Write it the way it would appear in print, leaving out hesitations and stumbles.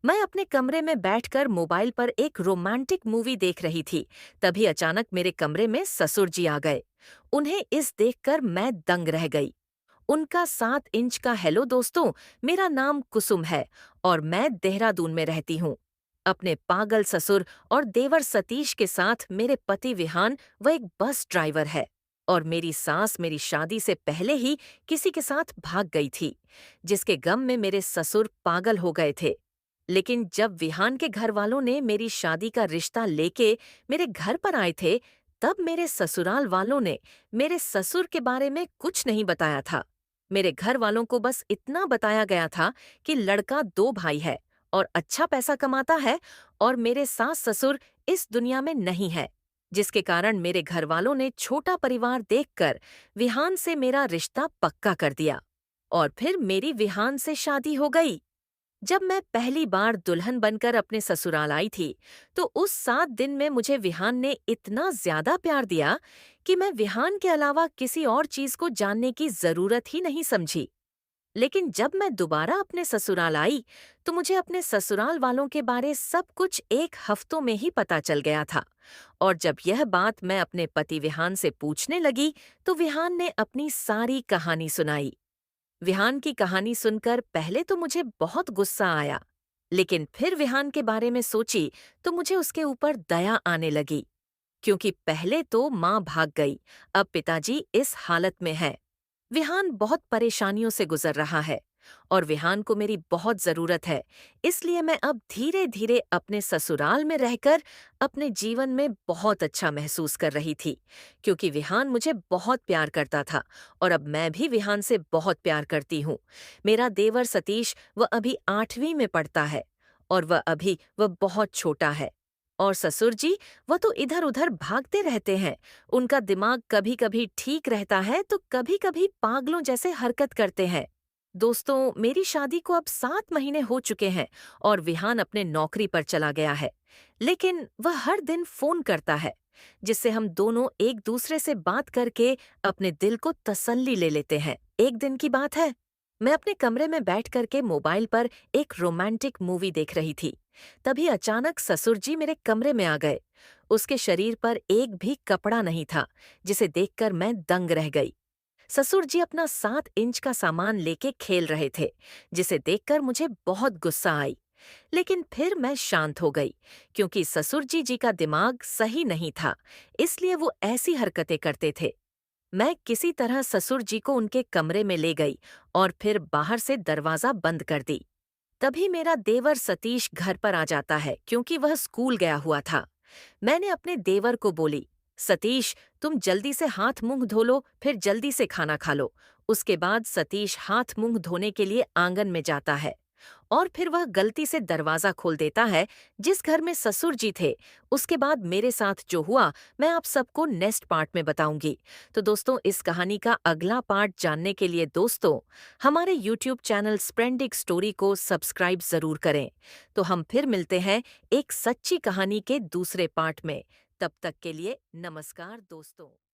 मैं अपने कमरे में बैठकर मोबाइल पर एक रोमांटिक मूवी देख रही थी। तभी अचानक मेरे कमरे में ससुर जी आ गए। उन्हें इस देखकर मैं दंग रह गई। उनका 7 इंच का हेलो दोस्तों, मेरा नाम कुसुम है और मैं देहरादून में रहती हूँ। अपने पागल ससुर और देवर सतीश के साथ मेरे पति विहान वह एक बस ड्राइवर है। और मेरी सास मेरी शादी से पहले ही किसी के साथ भाग गई थी, जिसके गम में मेरे ससुर पागल हो गए थे। लेकिन जब विहान के घर वालों ने मेरी शादी का रिश्ता लेके मेरे घर पर आए थे, तब मेरे ससुराल वालों ने मेरे ससुर के बारे में कुछ नहीं बताया था। मेरे घर वालों को बस इतना बताया गया था कि लड़का 2 भाई है और अच्छा पैसा कमाता है और मेरे सास ससुर इस दुनिया में नहीं है, जिसके कारण मेरे घर वालों ने छोटा परिवार देखकर विहान से मेरा रिश्ता पक्का कर दिया। और फिर मेरी विहान से शादी हो गई। जब मैं पहली बार दुल्हन बनकर अपने ससुराल आई थी, तो उस 7 दिन में मुझे विहान ने इतना ज्यादा प्यार दिया कि मैं विहान के अलावा किसी और चीज को जानने की जरूरत ही नहीं समझी। लेकिन जब मैं दोबारा अपने ससुराल आई, तो मुझे अपने ससुराल वालों के बारे सब कुछ 1 हफ्तों में ही पता चल गया था। और जब यह बात मैं अपने पति विहान से पूछने लगी, तो विहान ने अपनी सारी कहानी सुनाई। विहान की कहानी सुनकर पहले तो मुझे बहुत गुस्सा आया, लेकिन फिर विहान के बारे में सोची तो मुझे उसके ऊपर दया आने लगी। क्योंकि पहले तो माँ भाग गई, अब पिताजी इस हालत में है। विहान बहुत परेशानियों से गुजर रहा है और विहान को मेरी बहुत जरूरत है। इसलिए मैं अब धीरे धीरे अपने ससुराल में रहकर अपने जीवन में बहुत अच्छा महसूस कर रही थी, क्योंकि विहान मुझे बहुत प्यार करता था और अब मैं भी विहान से बहुत प्यार करती हूँ। मेरा देवर सतीश वह अभी 8वीं में पढ़ता है और वह बहुत छोटा है। और ससुर जी, वह तो इधर उधर भागते रहते हैं। उनका दिमाग कभी कभी ठीक रहता है तो कभी कभी पागलों जैसे हरकत करते हैं। दोस्तों, मेरी शादी को अब 7 महीने हो चुके हैं और विहान अपने नौकरी पर चला गया है। लेकिन वह हर दिन फोन करता है, जिससे हम दोनों एक दूसरे से बात करके अपने दिल को तसल्ली ले लेते हैं। एक दिन की बात है, मैं अपने कमरे में बैठ करके मोबाइल पर एक रोमांटिक मूवी देख रही थी। तभी अचानक ससुर जी मेरे कमरे में आ गए। उसके शरीर पर एक भी कपड़ा नहीं था, जिसे देखकर मैं दंग रह गई। ससुर जी अपना 7 इंच का सामान लेके खेल रहे थे, जिसे देखकर मुझे बहुत गुस्सा आई। लेकिन फिर मैं शांत हो गई, क्योंकि ससुर जी का दिमाग सही नहीं था, इसलिए वो ऐसी हरकतें करते थे। मैं किसी तरह ससुर जी को उनके कमरे में ले गई और फिर बाहर से दरवाजा बंद कर दी। तभी मेरा देवर सतीश घर पर आ जाता है, क्योंकि वह स्कूल गया हुआ था। मैंने अपने देवर को बोली, सतीश, तुम जल्दी से हाथ मुंह धो लो, फिर जल्दी से खाना खा लो। उसके बाद सतीश हाथ मुंह धोने के लिए आंगन में जाता है और फिर वह गलती से दरवाजा खोल देता है, जिस घर में ससुर जी थे। उसके बाद मेरे साथ जो हुआ, मैं आप सबको नेक्स्ट पार्ट में बताऊंगी। तो दोस्तों, इस कहानी का अगला पार्ट जानने के लिए दोस्तों, हमारे यूट्यूब चैनल स्प्लेंडिड स्टोरी को सब्सक्राइब जरूर करें। तो हम फिर मिलते हैं एक सच्ची कहानी के दूसरे पार्ट में। तब तक के लिए नमस्कार दोस्तों।